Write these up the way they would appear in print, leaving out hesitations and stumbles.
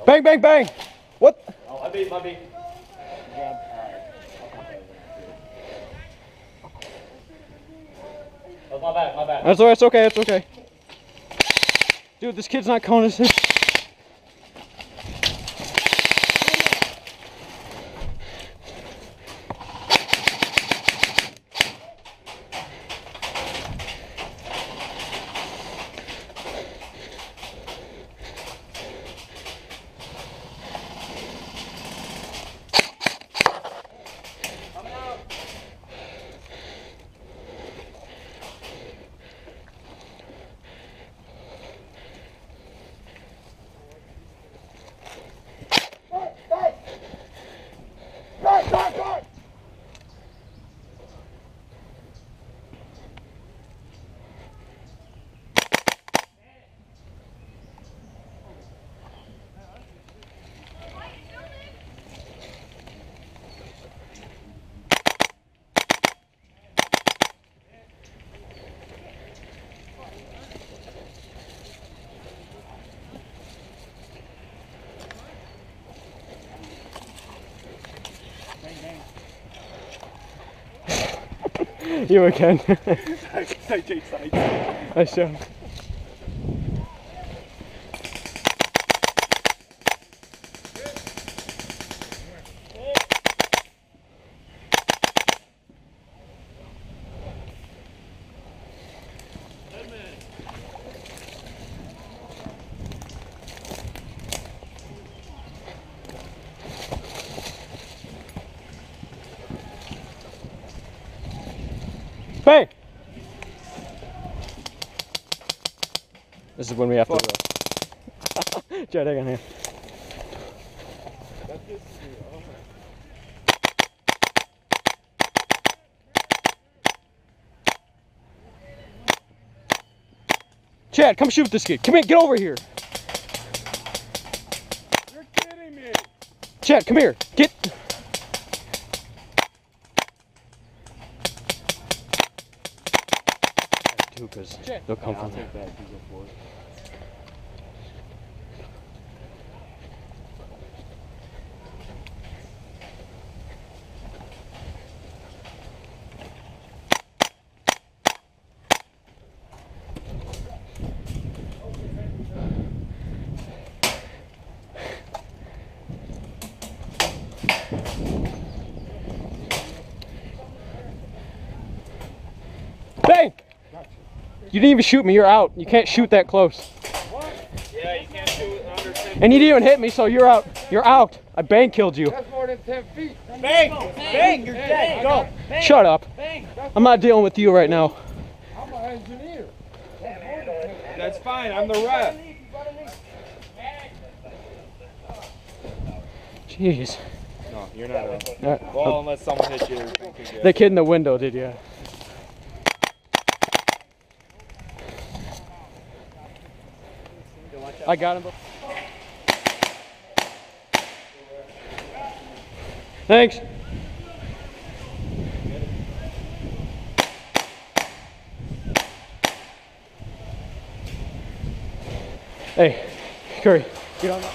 Bang, bang, bang. What? Oh, I beat. Oh, my bad. That's alright, it's okay, it's okay. Dude, this kid's not calling us in. You again. I show. Bang! This is when we have to roll. Jared, hang on here. Chad, come shoot this kid. Come here, get over here. You're kidding me. Chad, come here. Get. Because they'll come from there. Bang! You didn't even shoot me, you're out. You can't shoot that close. What? Yeah, you can't shoot under 10 And you didn't even hit me, so you're out. You're out. I bang killed you. That's more than 10 feet. Bang! Bang! You're dead. Go. Bang. Shut up. Bang. I'm not dealing with you right now. I'm an engineer. That's fine. I'm the ref. Jeez. No, you're not a... Well, unless someone hits you. The kid in the window did, yeah. I got him. Thanks. Hey, Curry, get on that.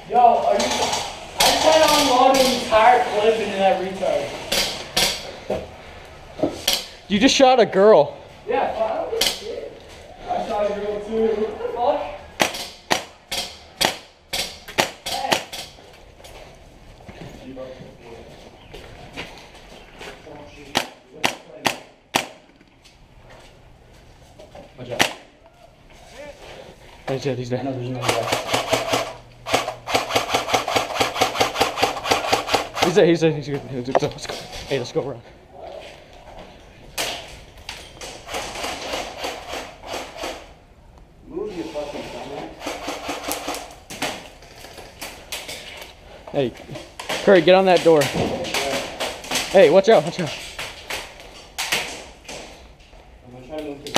Yo, are you? I tried unloading the entire clip into that retard. You just shot a girl. Yeah, I don't give a shit. I shot a girl too. What the fuck? Hey. Watch out. He's dead, he's dead. No, there's no way. He's good. Let's go. Hey, let's go around. Move your fucking dumbass. Hey, Curry, get on that door. Hey, watch out, watch out. I'm gonna try to move it.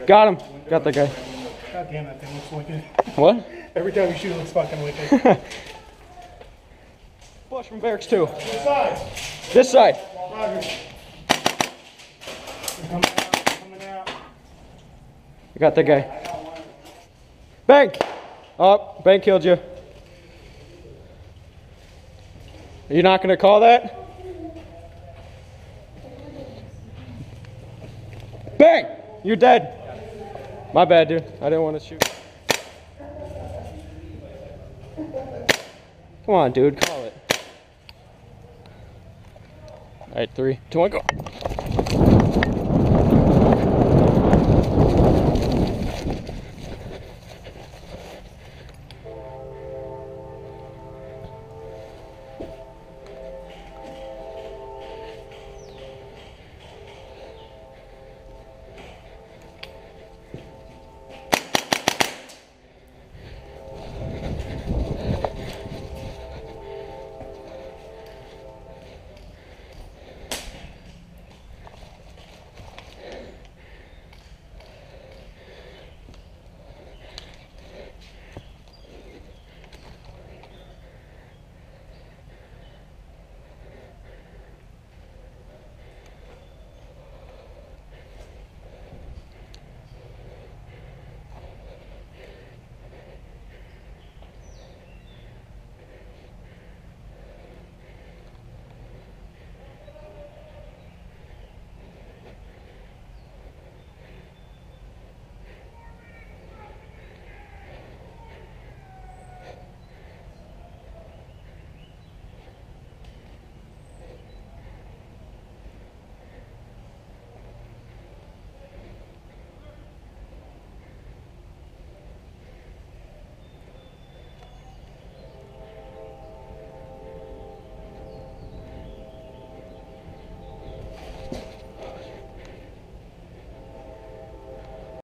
Got him. Got the guy. God damn, that thing looks wicked. What? Every time you shoot, it looks fucking wicked. Flush from barracks too. This side. This side. Roger. They're coming out. I got the guy. Bang! Oh, bang killed you. Are you not gonna call that? Bang! You're dead. My bad, dude. I didn't want to shoot. Come on, dude. Call it. All right, 3, 2, 1, go.